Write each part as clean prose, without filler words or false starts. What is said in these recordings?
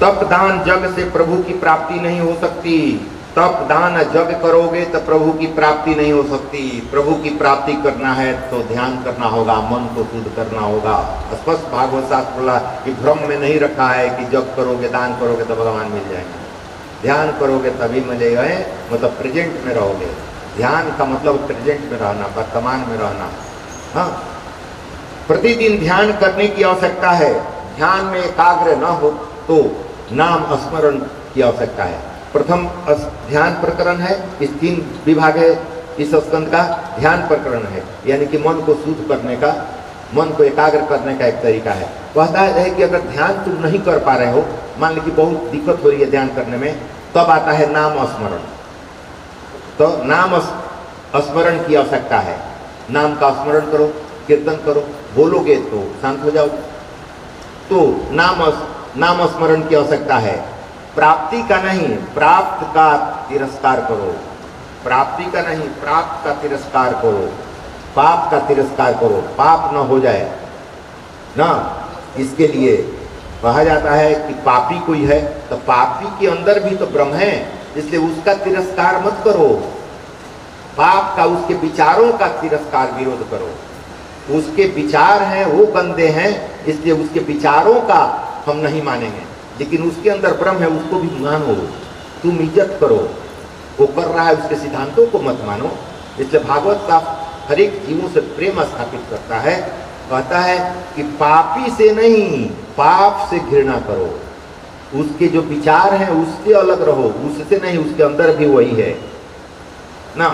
तप दान जग से प्रभु की प्राप्ति नहीं हो सकती। तप दान जग करोगे तो प्रभु की प्राप्ति नहीं हो सकती। प्रभु की प्राप्ति करना है तो ध्यान करना होगा, मन को शुद्ध करना होगा। स्पष्ट भागवत शास्त्र बोला कि भ्रम में नहीं रखा है कि जग करोगे, दान करोगे तो भगवान मिल जाएंगे। ध्यान करोगे तभी मिलेगा, मतलब प्रेजेंट में रहोगे। ध्यान का मतलब प्रेजेंट में रहना, वर्तमान में रहना। हाँ, प्रतिदिन ध्यान करने की आवश्यकता है। ध्यान में एकाग्र न हो तो नाम स्मरण की आवश्यकता है। प्रथम ध्यान प्रकरण है, इस 3 विभाग है इस स्कंद का। ध्यान प्रकरण है यानी कि मन को शुद्ध करने का, मन को एकाग्र करने का एक तरीका है। कहता है कि अगर ध्यान तुम नहीं कर पा रहे हो, मान ली कि बहुत दिक्कत हो रही है ध्यान करने में, तब आता है नाम स्मरण। तो नाम स्मरण की आवश्यकता है। नाम का स्मरण करो, कीर्तन करो, बोलोगे तो शांत हो जाओगे। तो नाम स्मरण की आवश्यकता है। प्राप्ति का नहीं, प्राप्त का तिरस्कार करो। प्राप्ति का नहीं, प्राप्त का तिरस्कार करो। पाप का तिरस्कार करो, पाप न हो जाए ना। इसके लिए कहा जाता है कि पापी कोई है तो पापी के अंदर भी तो ब्रह्म है, इसलिए उसका तिरस्कार मत करो। पाप का, उसके विचारों का तिरस्कार, विरोध करो। उसके विचार हैं वो गंदे हैं, इसलिए उसके विचारों का हम नहीं मानेंगे, लेकिन उसके अंदर ब्रह्म है, उसको भी मानो। तुम इज्जत करो, वो कर रहा है उसके सिद्धांतों को मत मानो। इसलिए भागवत का हर एक जीवों से प्रेम स्थापित करता है। कहता है कि पापी से नहीं, पाप से घृणा करो। उसके जो विचार हैं उससे अलग रहो, उससे नहीं, उसके अंदर भी वही है ना।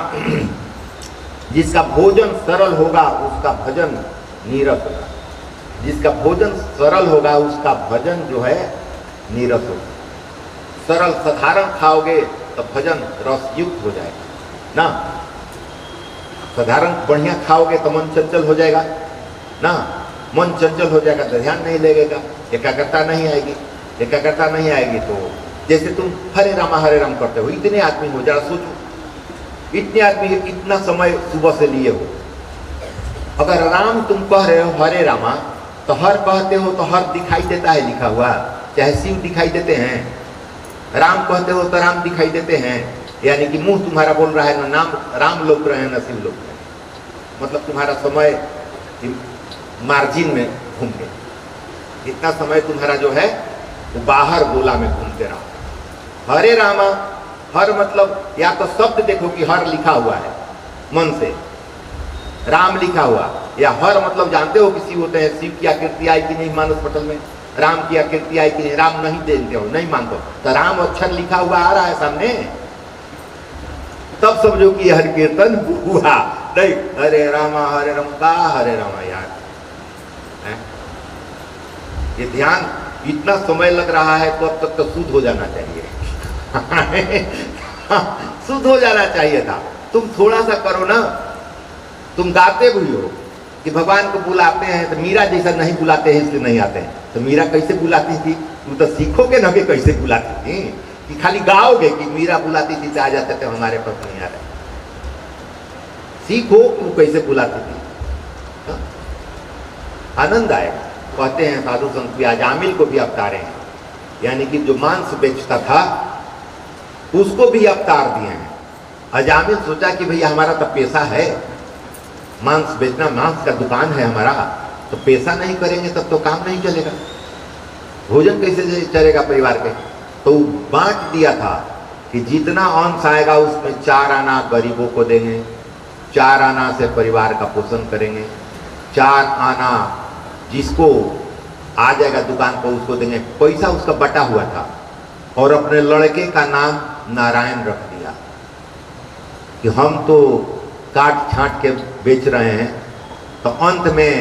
जिसका भोजन सरल होगा उसका भजन नीरस होगा। जिसका भोजन सरल होगा उसका भजन जो है नीरस होगा। सरल साधारण खाओगे तो भजन रसयुक्त हो जाएगा ना। साधारण बढ़िया खाओगे तो मन चंचल हो जाएगा ना। मन चंचल हो जाएगा तो ध्यान नहीं लगेगा, एकाग्रता नहीं आएगी। एकाग्रता नहीं आएगी तो जैसे तुम हरे राम करते हो, इतने आदमी हो, जरा सोचो, इतने आदमी इतना समय सुबह से लिए हो। अगर राम तुम कह रहे हो हरे रामा, तो हर कहते हो तो हर दिखाई देता है लिखा हुआ, चाहे शिव दिखाई देते हैं। राम कहते हो तो राम दिखाई देते हैं, यानी कि मुंह तुम्हारा बोल रहा है ना नाम राम लोग रहे हैं ना शिव लोग रहे हैं। मतलब तुम्हारा समय मार्जिन में घूम गए, इतना समय तुम्हारा जो है वो बाहर गोला में घूमते रहो। हरे रामा, हर मतलब या तो शब्द देखो कि हर लिखा हुआ है मन से, राम लिखा हुआ, या हर मतलब जानते हो कि शिव होते हैं। शिव की आकृति आई कि नहीं मानस पटल में, राम की आकृति आई कि नहीं, राम नहीं देखते हो, नहीं मानते हो, तो राम अक्षर लिखा हुआ आ रहा है सामने, तब समझो कि हर कीर्तन हुआ। नहीं हरे रामा का हरे रामा यार है? ये ध्यान इतना समय लग रहा है तो अब तक तो शुद्ध हो जाना चाहिए। शुद्ध हो जाना चाहिए था। तुम थोड़ा सा करो ना। तुम गाते भी हो कि भगवान को बुलाते हैं, तो मीरा जैसा नहीं बुलाते हैं इसलिए नहीं आते हैं। तो मीरा कैसे बुलाती थी? तुम तो सीखोगे ना कि कैसे बुलाती थी, कि खाली गाओगे कि मीरा बुलाती थी तो आ जाते थे, हमारे पास नहीं आ रहे। सीखो कि वो कैसे बुलाती थी, हा? आनंद आएगा। कहते हैं साधु संत अजामिल को भी अवतारे हैं, यानी कि जो मांस बेचता था उसको भी अवतार दिए हैं। अजामिल सोचा कि भैया हमारा तो पैसा है, मांस बेचना, मांस का दुकान है हमारा, तो पैसा नहीं करेंगे तब तो काम नहीं चलेगा, भोजन कैसे चलेगा परिवार के। तो बांट दिया था कि जितना अंश आएगा उसमें 4 आना गरीबों को देंगे, 4 आना से परिवार का पोषण करेंगे, 4 आना जिसको आ जाएगा दुकान को उसको देंगे। पैसा उसका बटा हुआ था और अपने लड़के का नाम नारायण रख दिया कि हम तो काट छांट के बेच रहे हैं। तो अंत में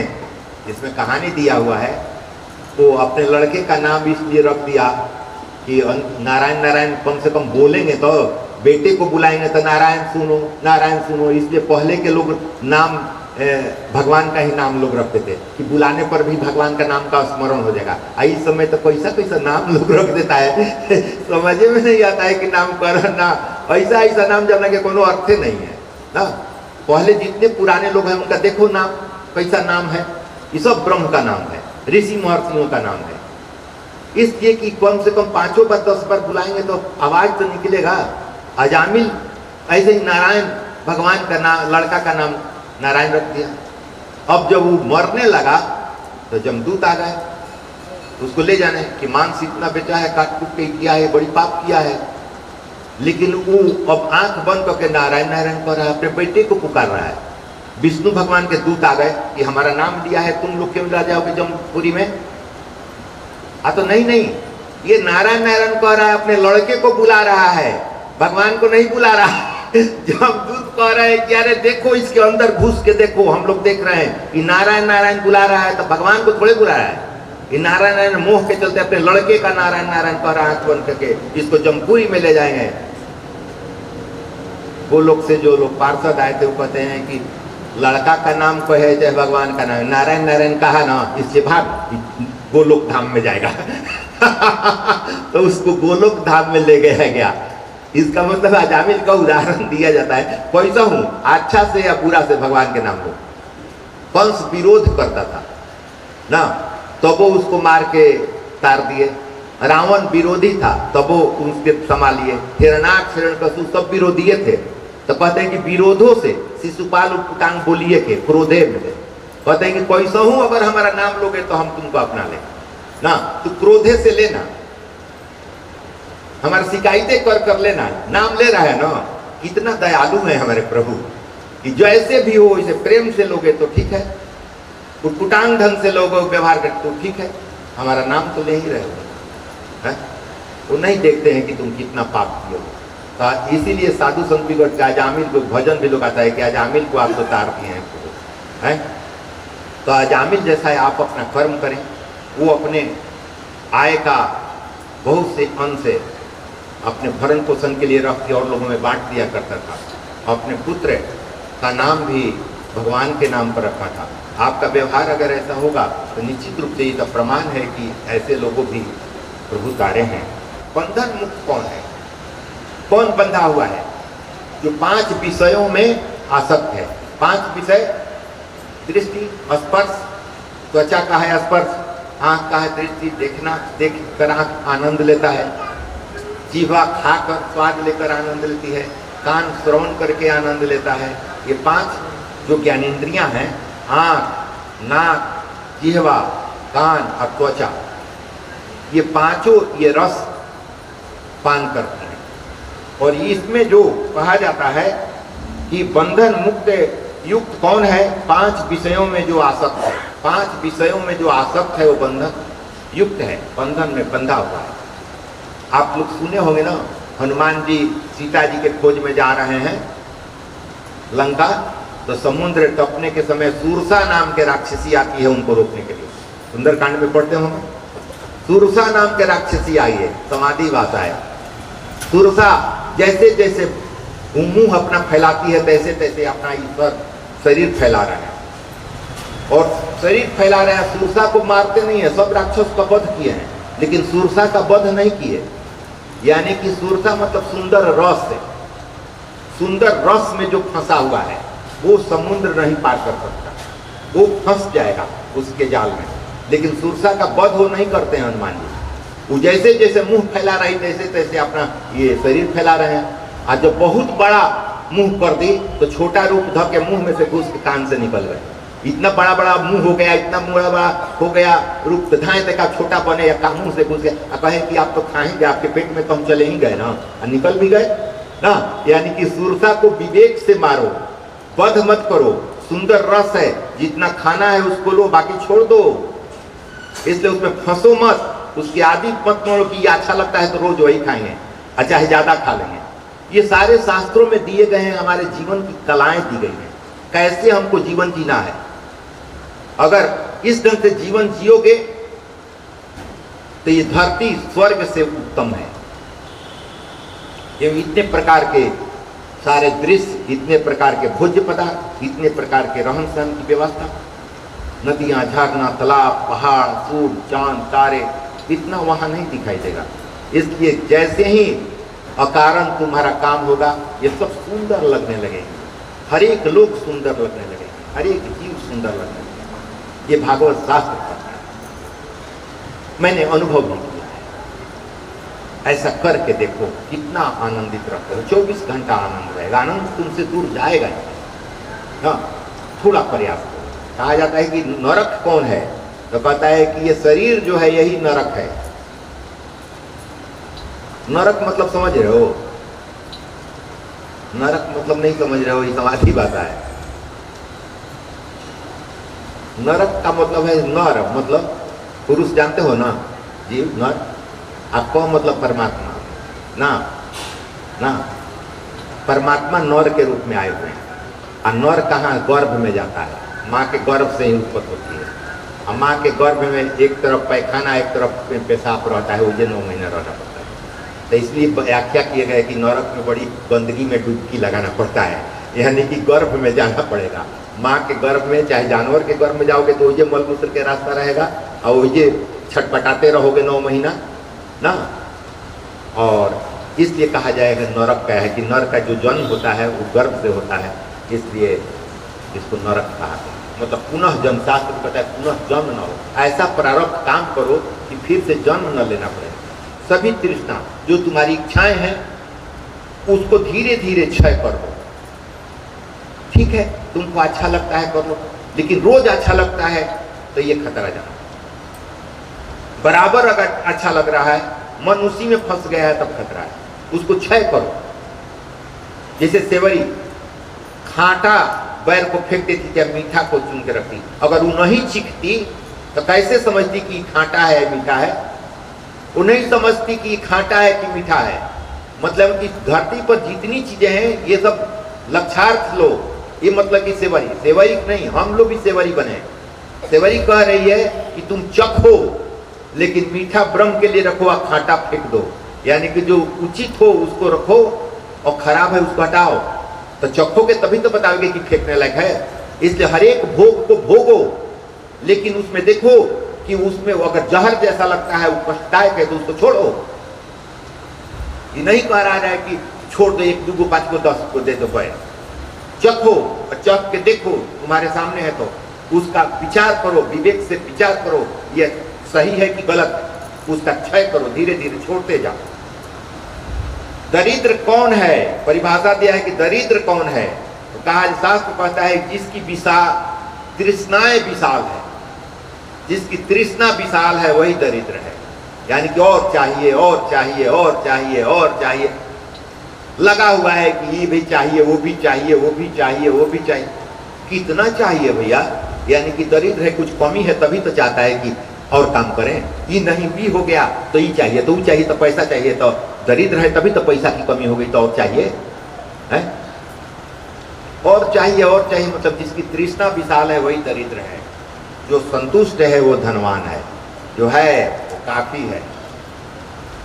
इसमें कहानी दिया हुआ है, तो अपने लड़के का नाम इसलिए रख दिया कि नारायण नारायण कम से कम बोलेंगे तो बेटे को बुलाएंगे तो नारायण सुनो, इसलिए पहले के लोग नाम भगवान का ही नाम लोग रखते थे कि बुलाने पर भी भगवान का नाम का स्मरण हो जाएगा। इस समय तो कैसा कैसा नाम लोग रख देता है समझ में नहीं आता है कि नाम करना, ऐसा ऐसा नाम जानने के कोनो अर्थ नहीं है ना। पहले जितने पुराने लोग हैं उनका देखो नाम कैसा नाम है, ये सब ब्रह्म का नाम है, ऋषि महर्षियों का नाम है। इसलिए कि कम से कम 5 बार 10 बार बुलाएंगे तो आवाज तो निकलेगा। अजामिल ऐसे ही नारायण भगवान का नाम, लड़का का नाम नारायण रख दिया। अब जब वो मरने लगा तो जमदूत आ गए, उसको ले जाने कि मांस इतना बेचा है, काट कूट के किया है, बड़ी पाप किया है। लेकिन वो अब आंख बंद करके नारायण नारायण कर रहा है, अपने बेटे को पुकार रहा है। विष्णु भगवान के दूत आ गए कि हमारा नाम लिया है, तुम लोग क्यों ला जाओगे जमपुरी में? तो नहीं, ये नारायण नारायण कह रहा है, अपने लड़के को बुला रहा है, भगवान को नहीं बुला रहा है। जमदूत कह रहा है कि अरे देखो इसके अंदर घुस के देखो, हम लोग देख रहे हैं कि नारायण नारायण बुला रहा है, तो भगवान को थोड़े बुला रहा है। ये नारायण नारायण मोह के चलते अपने लड़के का नारायण नारायण कह रहा है, बन करके इसको जमपुरी में ले जाएंगे। वो लोग से जो लोग पार्षद आए थे वो कहते हैं कि लड़का का नाम कहे चाहे भगवान का नाम, नारायण नारायण कहा ना, इससे भाग गोलोक धाम में जाएगा। तो उसको गोलोक धाम में ले गया गया। इसका मतलब अजामिल का उदाहरण दिया जाता है, कैसा हूं, अच्छा से या बुरा से भगवान के नाम लो। कंस विरोध करता था ना, तो वो उसको मार के तार दिए। रावण विरोधी था, तब वो उसके संभालिए। हिरणाक्ष हिरण्यकशिपु सब विरोधी थे, तो कहते हैं कि विरोधों से शिशुपाल उपटांग बोलिए के क्रोधे में थे। कहते हैं कि कैसा हूं अगर हमारा नाम लोगे तो हम तुमको अपना ले ना, तो क्रोधे से लेना, हमारी शिकायतें कर लेना, नाम ले रहा है ना। कितना दयालु है हमारे प्रभु कि जैसे भी हो इसे प्रेम से लोगे तो ठीक है, कुटांग ढंग से लोगों व्यवहार करते तो ठीक है, हमारा नाम तो ले ही रहे हो। वो नहीं देखते हैं कि तुम कितना पाप किए हो। तो इसीलिए साधु संत भी अजामिल को भजन भी लोग आता है कि अजामिल को आप तो तार दिए हैं। तो अजामिल जैसा है, आप अपना कर्म करें। वो अपने आय का बहुत से अंश से अपने भरण पोषण के लिए रख के और लोगों में बांट दिया करता था। अपने पुत्र का नाम भी भगवान के नाम पर रखा था। आपका व्यवहार अगर ऐसा होगा तो निश्चित रूप से ये तो प्रमाण है कि ऐसे लोगों भी प्रभु तारे हैं। बंधन मुक्त कौन है? कौन बंधा हुआ है? जो 5 विषयों में आसक्त है। 5 विषय, दृष्टि, स्पर्श, त्वचा का है स्पर्श, आंख का है दृष्टि, देखना, देख कर आंख आनंद लेता है, जीवा खाकर स्वाद लेकर आनंद लेती है, कान श्रवण करके आनंद लेता है। ये 5 जो ज्ञानेंद्रियां हैं, आंख, नाक, जिह्वा, कान और त्वचा, ये पांचों ये रस पान करती हैं। और इसमें जो कहा जाता है कि बंधन मुक्त युक्त कौन है? 5 विषयों में जो आसक्त है। 5 विषयों में जो आसक्त है वो बंधन युक्त है, बंधन में बंधा हुआ है। आप लोग सुने होंगे ना, हनुमान जी सीता जी के खोज में जा रहे हैं लंका, तो समुद्र टपने के समय सुरसा नाम के राक्षसी आती है उनको रोकने के लिए। सुंदरकांड में पढ़ते होंगे, सुरसा नाम के राक्षसी आई है, समाधि भाषा है। सुरसा जैसे जैसे मुंह अपना फैलाती है तैसे तैसे अपना ईश्वर शरीर फैला रहा है, और शरीर फैला रहे हैं। सुरसा को मारते नहीं है, सब राक्षस का वध किए हैं, लेकिन सुरसा का वध नहीं किए। यानी कि सुरसा मतलब सुंदर रस है। सुंदर रस में जो फंसा हुआ है वो समुद्र नहीं पार कर सकता, वो फंस जाएगा उसके जाल में। लेकिन सुरसा का वध वो नहीं करते हैं हनुमान जी। वो जैसे जैसे मुंह फैला रही तैसे तैसे अपना ये शरीर फैला रहे हैं। आज जब बहुत बड़ा मुंह कर दी तो छोटा रूप धर के मुंह में से घुस के कान से निकल गए। इतना बड़ा बड़ा मुंह हो गया, इतना बड़ा बड़ा हो गया रूप, धाए देखा छोटा बने या मुंह से घुस गया। कहें कि आप तो खाएंगे, आपके पेट में तो हम चले ही गए ना, निकल भी गए ना। यानी कि सुरसा को विवेक से मारो, वध मत करो। सुंदर रस है, जितना खाना है उसको लो, बाकी छोड़ दो। इसलिए उसमें फंसो मत, उसकी आदत मत करो कि ये अच्छा लगता है तो रोज वही खाएंगे, अच्छा है ज्यादा खा लेंगे। ये सारे शास्त्रों में दिए गए हैं, हमारे जीवन की कलाएं दी गई हैं, कैसे हमको जीवन जीना है। अगर इस ढंग से जीवन जियोगे तो ये धरती स्वर्ग से उत्तम है। ये इतने प्रकार के सारे दृश्य, इतने प्रकार के भोज्य पदार्थ, इतने प्रकार के रहन सहन की व्यवस्था, नदियां, झरना, तालाब, पहाड़, सूर्य, चांद, तारे, इतना वहां नहीं दिखाई देगा। इसलिए जैसे ही अकारण तुम्हारा काम होगा ये सब सुंदर लगने लगेंगे, हर एक लोग सुंदर लगने लगेंगे, हर एक जीव सुंदर लगने लगेगा। ये भागवत शास्त्र का मैंने अनुभव भी किया। ऐसा करके देखो कितना आनंदित रहते हो, 24 घंटा आनंद रहेगा, आनंद तुमसे दूर जाएगा नहीं। हाँ, थोड़ा प्रयास करो। कहा जाता है कि नरक कौन है, तो कहता है कि ये शरीर जो है यही नरक है। नरक मतलब समझ रहे हो? नरक मतलब नहीं समझ रहे हो, ये समाधि भाषा है। नरक का मतलब है नर, मतलब पुरुष, जानते हो ना, जीव, नर। आपको मतलब परमात्मा ना, ना परमात्मा नर के रूप में आए हुए हैं। और नर कहाँ? गर्भ में जाता है, माँ के गर्भ से ही उत्पत्ति होती है। और माँ के गर्भ में एक तरफ पैखाना एक तरफ पेशाब रहता है, मुझे 9 महीने रहना पड़ता है। तो इसलिए व्याख्या किए गए कि नरक में बड़ी गंदगी में डुबकी लगाना पड़ता है, यानी कि गर्भ में जाना पड़ेगा। माँ के गर्भ में, चाहे जानवर के गर्भ में जाओगे तो ये मलमूत्र के रास्ता रहेगा, और ये छटपटाते रहोगे 9 महीना ना। और इसलिए कहा जाएगा नरक का है कि नर का जो जन्म होता है वो गर्भ से होता है, इसलिए इसको नरक कहा है। मतलब पुनः जन्म, शास्त्र कहता है पुनः जन्म न हो, ऐसा प्रारब्ध काम करो कि फिर से जन्म न लेना पड़े। सभी तृष्णा जो तुम्हारी इच्छाएं हैं उसको धीरे धीरे क्षय कर दो। ठीक है, तुमको अच्छा लगता है कर लो, लेकिन रोज अच्छा लगता है तो ये खतरा जाना। बराबर अगर अच्छा लग रहा है, मन उसी में फंस गया है, तब खतरा है। उसको क्षय करो। जैसे सेवरी खाटा बैर को फेंक देती थी, मीठा को चुन के रखती। अगर वो नहीं चीखती तो कैसे समझती कि खाटा है मीठा है? वो नहीं समझती कि खाटा है कि मीठा है। मतलब कि धरती पर जितनी चीजें हैं ये सब लक्षार्थ लो। ये मतलब कि सेवरी, सेवरी नहीं, हम लोग भी सेवरी बने। सेवरी कह रही है कि तुम चखो, लेकिन मीठा ब्रह्म के लिए रखो और खाटा फेंक दो। यानी कि जो उचित हो उसको रखो और खराब है उसको हटाओ। तो चखोगे तभी तो बताओगे कि फेंकने लायक है। इसलिए हर एक भोग को भोगो, लेकिन उसमें देखो कि उसमें अगर जहर जैसा लगता है, वो कष्टदायक है, तो उसको छोड़ो। ये नहीं कह रहा है कि छोड़ दो, 1 2 को 5 को 10 को दे दो। चखो और चख के देखो, तुम्हारे सामने है तो उसका विचार करो, विवेक से विचार करो, ये सही है कि गलत। उसका क्षय करो, धीरे धीरे छोड़ते जाओ। दरिद्र कौन है? परिभाषा दिया है कि दरिद्र कौन है, तो कहा शास्त्र कहता है जिसकी तृष्णाएं विशाल है, जिसकी तृष्णा विशाल है वही दरिद्र है। यानी कि और चाहिए और चाहिए और चाहिए और चाहिए, लगा हुआ है कि ये भी चाहिए, वो भी चाहिए, वो भी चाहिए, वो भी चाहिए। कितना चाहिए भैया? यानी कि दरिद्र है, कुछ कमी है तभी तो चाहता है कि और काम करें। ये नहीं भी हो गया तो ये चाहिए, तो वो चाहिए, तो पैसा चाहिए। तो दरिद्र है तभी तो पैसा की कमी हो गई, तो और चाहिए है, और चाहिए और चाहिए। मतलब जिसकी तृष्णा विशाल है वही दरिद्र है। जो संतुष्ट है वो धनवान है, जो है वो काफी है,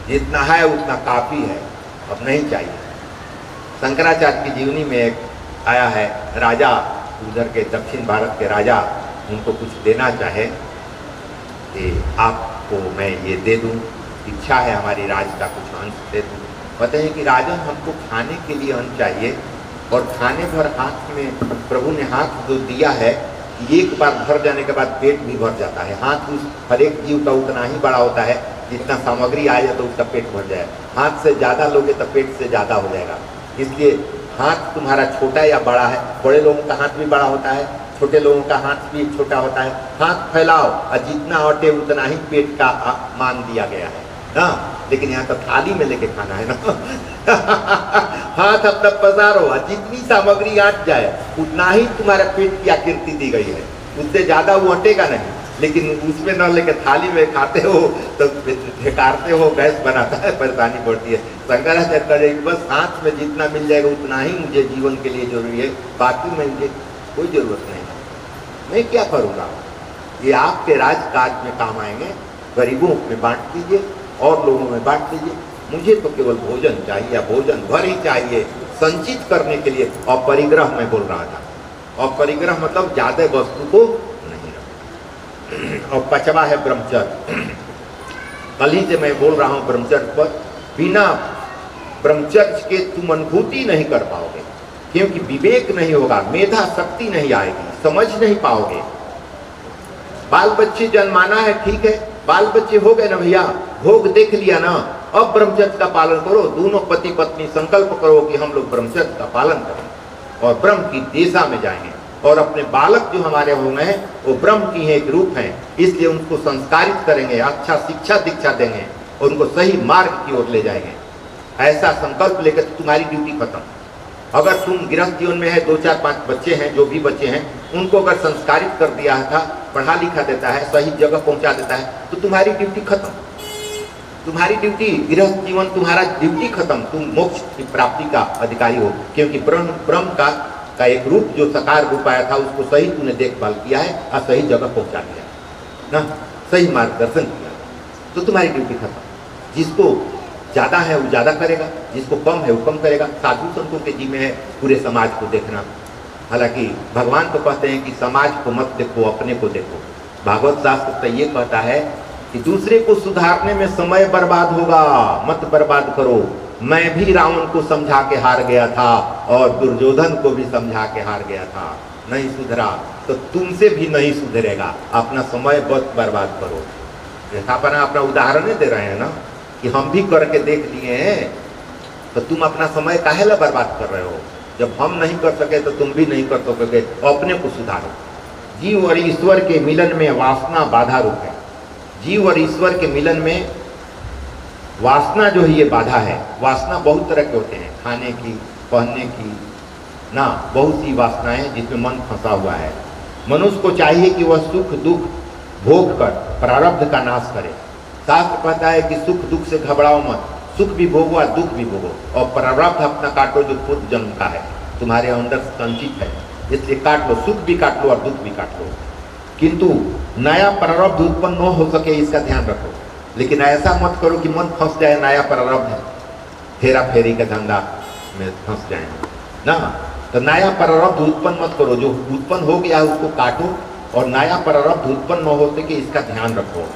जितना है उतना काफी है, अब नहीं चाहिए। शंकराचार्य की जीवनी में एक आया है, राजा, उधर के दक्षिण भारत के राजा, उनको कुछ देना चाहे कि आपको मैं ये दे दूं, इच्छा है हमारी राज का कुछ अंश दे दूं। कहते हैं कि राजन हमको खाने के लिए अन्न चाहिए, और खाने भर हाथ में प्रभु ने हाथ जो दिया है, एक बार भर जाने के बाद पेट भी भर जाता है। हाथ उस हर एक जीव का उतना ही बड़ा होता है जितना सामग्री आ जाए तो उसका पेट भर जाए। हाथ से ज़्यादा लोगे तो पेट से ज़्यादा हो जाएगा। इसलिए हाथ तुम्हारा छोटा या बड़ा है, बड़े लोगों का हाथ भी बड़ा होता है, छोटे लोगों का हाथ भी छोटा होता है। हाथ फैलाओ और जितना अटे उतना ही पेट का मान दिया गया है ना। लेकिन यहाँ तो थाली में लेके खाना है ना। हाथ अपना पसारो और जितनी सामग्री आट जाए उतना ही तुम्हारा पेट की आकृति दी गई है, उससे ज्यादा वो अटेगा नहीं। लेकिन उसमें न लेकर थाली में खाते हो तो ढेकारते हो, गैस बनाता है, परेशानी पड़ती है। शंकराचार्य कहे बस हाथ में जितना मिल जाएगा उतना ही मुझे जीवन के लिए जरूरी है, बाकी में मुझे कोई जरूरत नहीं। मैं क्या करूँगा? ये आपके राजकाज में काम आएंगे। गरीबों में बांट दीजिए और लोगों में बांट दीजिए। मुझे तो केवल भोजन चाहिए, भोजन भर ही चाहिए, संचित करने के लिए। और परिग्रह मैं बोल रहा था, और परिग्रह मतलब ज्यादा वस्तु को नहीं रखना। और 5वां है ब्रह्मचर्य। कल ही से मैं बोल रहा हूँ ब्रह्मचर्य पर। बिना ब्रह्मचर्य के तुम अनुभूति नहीं कर पाओगे, क्योंकि विवेक नहीं होगा, मेधा शक्ति नहीं आएगी, समझ नहीं पाओगे। बाल बच्चे जन्माना है, ठीक है, बाल बच्चे हो गए ना भैया, भोग देख लिया ना, अब ब्रह्मचर्य का पालन करो, दोनों पति पत्नी संकल्प करो कि हम लोग ब्रह्मचर्य का पालन करें और ब्रह्म की दिशा में जाएंगे। और अपने बालक जो हमारे होंगे हैं वो ब्रह्म की एक रूप हैं, इसलिए उनको संस्कारित करेंगे, अच्छा शिक्षा दीक्षा देंगे और उनको सही मार्ग की ओर ले जाएंगे। ऐसा संकल्प लेकर तो तुम्हारी ड्यूटी खत्म। अगर तुम गृहस्थ जीवन में है, 2 4 5 बच्चे हैं, जो भी बच्चे हैं उनको अगर संस्कारित कर दिया था, पढ़ा लिखा देता है, सही जगह पहुंचा देता है, तो तुम्हारी ड्यूटी खत्म। तुम्हारी ड्यूटी, गृहस्थ जीवन तुम्हारा ड्यूटी खत्म, तुम मोक्ष की प्राप्ति का अधिकारी हो, क्योंकि ब्रह्म का एक रूप जो साकार रूप आया था उसको सही तूने देखभाल किया है और सही जगह पहुंचा दिया ना, सही मार्गदर्शन किया, तो तुम्हारी ड्यूटी खत्म। जिसको ज़्यादा है वो ज़्यादा करेगा, जिसको कम है वो कम करेगा। साधु संतों के जी में है पूरे समाज को देखना। हालांकि भगवान तो कहते हैं कि समाज को मत देखो, अपने को देखो। भागवत शास्त्र तो ये कहता है कि दूसरे को सुधारने में समय बर्बाद होगा, मत बर्बाद करो। मैं भी रावण को समझा के हार गया था और दुर्योधन को भी समझा के हार गया था, नहीं सुधरा तो तुमसे भी नहीं सुधरेगा। अपना समय बहुत बर्बाद करो। यथापना अपना उदाहरण दे रहे हैं ना कि हम भी करके देख लिए हैं, तो तुम अपना समय काहे ला बर्बाद कर रहे हो? जब हम नहीं कर सके तो तुम भी नहीं कर सकोगे। अपने को सुधारो। जीव और ईश्वर के मिलन में वासना बाधा रूप है। जीव और ईश्वर के मिलन में वासना जो है ये बाधा है। वासना बहुत तरह के होते हैं, खाने की, पहनने की ना, बहुत सी वासनाएं जिसमें मन फंसा हुआ है। मनुष्य को चाहिए कि वह सुख दुख भोग कर प्रारब्ध का नाश करे। शास्त्र कहता है कि सुख दुख से घबराओ मत, सुख भी भोगो और दुख भी भोगो और प्रारब्ध अपना काटो जो पूर्व जन्म का है, तुम्हारे अंदर संचित है, इसलिए काट लो। सुख भी काट लो और दुख भी काट लो, किंतु नया प्रारब्ध उत्पन्न न हो सके इसका ध्यान रखो। लेकिन ऐसा मत करो कि मन फंस जाए, नया प्रारब्ध है, फेरा फेरी का धंधा में फंस जाए ना। तो नया प्रारब्ध उत्पन्न मत करो, जो उत्पन्न हो गया है उसको काटो और नया प्रारब्ध उत्पन्न न हो सके इसका ध्यान रखो।